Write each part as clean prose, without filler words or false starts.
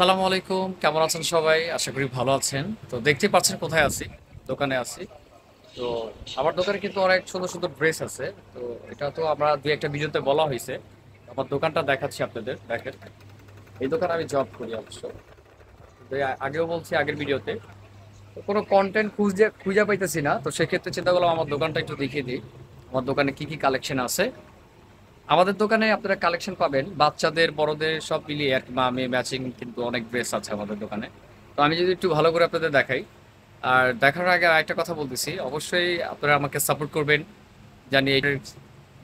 সালামু আলাইকুম, কেমন আছেন সবাই? আশা করি ভালো আছেন। তো দেখতেই পাচ্ছেন কোথায় আছি, দোকানে আছি। তো আমার দোকানে কিন্তু অনেক সুন্দর সুন্দর ড্রেস আছে। তো এটা তো আমরা দুই একটা ভিডিওতে বলা হয়েছে। আমার দোকানটা দেখাচ্ছি আপনাদের, দেখেন। এই দোকানে আমি জব করি অবশ্য। তো আগেও বলছি আগের ভিডিওতে, তো কোনো কন্টেন্ট খুঁজে খুঁজে পাইতেছি না। তো সেক্ষেত্রে চিন্তা করলাম আমার দোকানটা একটু দেখিয়ে দিই, আমার দোকানে কি কি কালেকশন আছে। আমাদের দোকানে আপনারা কালেকশন পাবেন বাচ্চাদের বড়দের সব মিলিয়ে আর কি, আমি ম্যাচিং কিন্তু অনেক ড্রেস আছে আমাদের দোকানে। তো আমি যদি একটু ভালো করে আপনাদের দেখাই, আর দেখানোর আগে আরেকটা কথা বলতেছি, অবশ্যই আপনারা আমাকে সাপোর্ট করবেন, জানি এর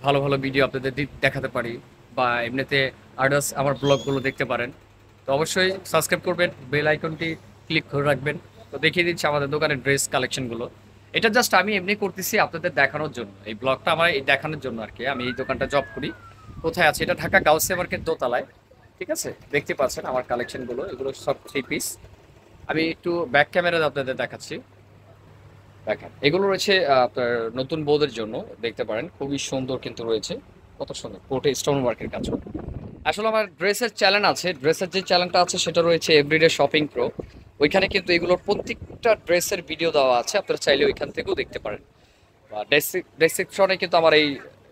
ভালো ভালো ভিডিও আপনাদের দেখাতে পারি, বা এমনিতে আদার্স আমার ব্লগগুলো দেখতে পারেন। তো অবশ্যই সাবস্ক্রাইব করবেন, বেল আইকনটি ক্লিক করে রাখবেন। তো দেখিয়ে দিচ্ছি আমাদের দোকানের ড্রেস কালেকশনগুলো। এটা জাস্ট আমি এমনি করতেছি আপনাদের দেখানোর জন্য, এই ব্লগটা আমার এই দেখানোর জন্য আর কি। আমি এই দোকানটা জব করি, কোথায় আছে, এটা ঢাকা গাউসিয়া মার্কেট দোতলায়। ঠিক আছে, দেখতে পাচ্ছেন আমার কালেকশনগুলো, এগুলো সব থ্রি পিস। আমি একটু ব্যাক ক্যামেরা আপনাদের দেখাচ্ছি, দেখেন। এগুলো রয়েছে আপনার নতুন বউদের জন্য, দেখতে পারেন খুবই সুন্দর কিন্তু রয়েছে, কত সুন্দর কোটে স্টোন ওয়ার্কের কাজ করা। আসলে আমার ড্রেসের চ্যানেল আছে, ড্রেসের যে চ্যানেলটা আছে সেটা রয়েছে এভরিডে শপিং প্রো। ওইখানে কিন্তু এগুলোর প্রত্যেকটা ড্রেসের ভিডিও দেওয়া আছে, আপনারা চাইলে ওইখান থেকেও দেখতে পারেন। বা ডেসক্রিপশনে কিন্তু আমার এই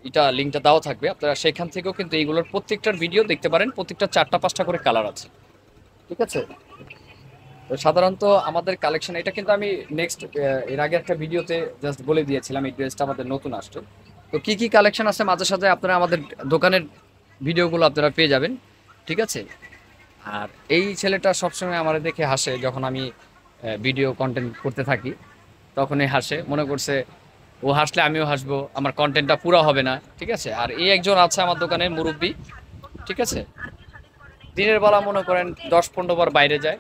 এটা লিঙ্কটা দেওয়া থাকবে, আপনারা সেখান থেকেও কিন্তু এইগুলোর প্রত্যেকটার ভিডিও দেখতে পারেন। প্রত্যেকটা চারটা পাঁচটা করে কালার আছে, ঠিক আছে। তো সাধারণত আমাদের কালেকশন এটা কিন্তু আমি নেক্সট এর আগে একটা ভিডিওতে জাস্ট বলে দিয়েছিলাম এই ড্রেসটা আমাদের নতুন আসছে। তো কি কি কালেকশন আছে মাঝে সাথে আপনারা আমাদের দোকানের ভিডিওগুলো আপনারা পেয়ে যাবেন, ঠিক আছে। আর এই ছেলেটা সবসময় আমার দেখে হাসে, যখন আমি ভিডিও কন্টেন্ট করতে থাকি তখনই হাসে, মনে করছে ও হাসলে আমিও হাসবো, আমার কন্টেন্টটা পুরো হবে না, ঠিক আছে। আর এই একজন আছে আমার দোকানের মুরব্বি, ঠিক আছে। দিনের বেলা মনে করেন 10-15 বার বাইরে যায়,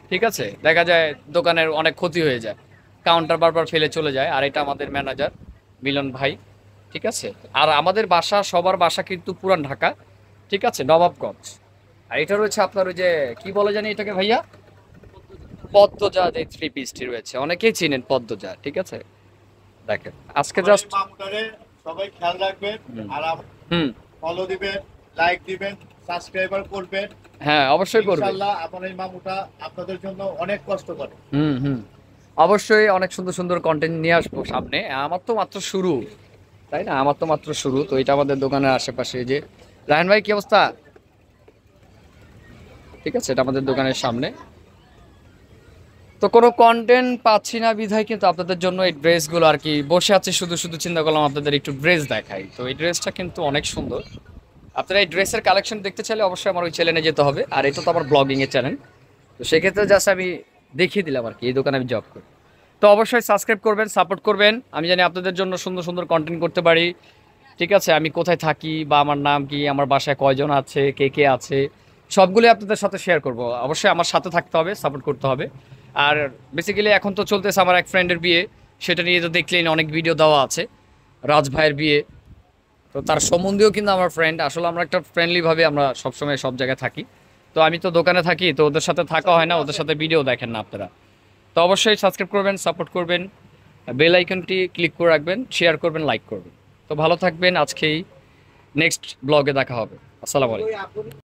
ঠিক আছে, দেখা যায় দোকানের অনেক ক্ষতি হয়ে যায়, কাউন্টার বারবার ফেলে চলে যায়। আর এটা আমাদের ম্যানেজার মিলন ভাই, ঠিক আছে। আর আমাদের বাসা, সবার বাসা কিন্তু পুরান ঢাকা, ঠিক আছে, নবাবগঞ্জ। আর এটা রয়েছে আপনার ওই যে কি বলে জানি এটাকে ভাইয়া, পদ্মজা, যে থ্রি পিসটি রয়েছে, অনেকেই চিনেন পদ্মজা, ঠিক আছে। দেখেন আজকে আমার এই জাস্ট মামুটারে সবাই খেয়াল রাখবেন। আর হুম, ফলো দিবেন, লাইক দিবেন, সাবস্ক্রাইবার করবেন। হ্যাঁ অবশ্যই করবে। ইনশাল্লাহ আমার এই মামুটা আপনাদের জন্য অনেক কষ্ট করে। হুম হুম, অবশ্যই অনেক সুন্দর সুন্দর কন্টেন্ট নিয়ে আসবো সামনে। আমার তো মাত্র শুরু, তাই না, আমার তো মাত্র শুরু। তো এটা আমাদের দোকানের আশেপাশে, এই যে রায়হান ভাই কি অবস্থা, ঠিক আছে, এটা আমাদের দোকানের সামনে। তো কোনো কন্টেন্ট পাচ্ছি না বিধায় কিন্তু আপনাদের জন্য এই ড্রেসগুলো আর কি, বসে আছি শুধু শুধু চিন্তা করলাম আপনাদের একটু ড্রেস দেখাই। তো এই ড্রেসটা কিন্তু অনেক সুন্দর। আপনারা এই ড্রেসের কালেকশন দেখতে চাইলে অবশ্যই আমার ওই চ্যানেলে যেতে হবে, আর এটা তো আমার ব্লগিং এর চ্যানেল। তো সেক্ষেত্রে জাস্ট আমি দেখিয়ে দিলাম আর কি, এই দোকানে আমি জব করি। তো অবশ্যই সাবস্ক্রাইব করবেন, সাপোর্ট করবেন, আমি জানি আপনাদের জন্য সুন্দর সুন্দর কন্টেন্ট করতে পারি, ঠিক আছে। আমি কোথায় থাকি বা আমার নাম কি, আমার বাসায় কয়জন আছে, কে কে আছে, সবগুলোই আপনাদের সাথে শেয়ার করব। অবশ্যই আমার সাথে থাকতে হবে, সাপোর্ট করতে হবে। আর বেসিক্যালি এখন তো চলতেছে আমার এক ফ্রেন্ডের বিয়ে, সেটা নিয়ে তো দেখলেন অনেক ভিডিও দেওয়া আছে, রাজ ভাইয়ের বিয়ে। তো তার সম্বন্ধেও কিন্তু আমার ফ্রেন্ড, আসলে আমরা একটা ফ্রেন্ডলি ভাবে আমরা সবসময় সব জায়গায় থাকি। তো আমি তো দোকানে থাকি, তো ওদের সাথে থাকা হয় না, ওদের সাথে ভিডিও দেখেন না আপনারা। তো অবশ্যই সাবস্ক্রাইব করবেন, সাপোর্ট করবেন, বেল আইকনটি ক্লিক করে রাখবেন, শেয়ার করবেন, লাইক করবেন। তো ভালো থাকবেন, আজকেই নেক্সট ব্লগে দেখা হবে। আসসালামু আলাইকুম।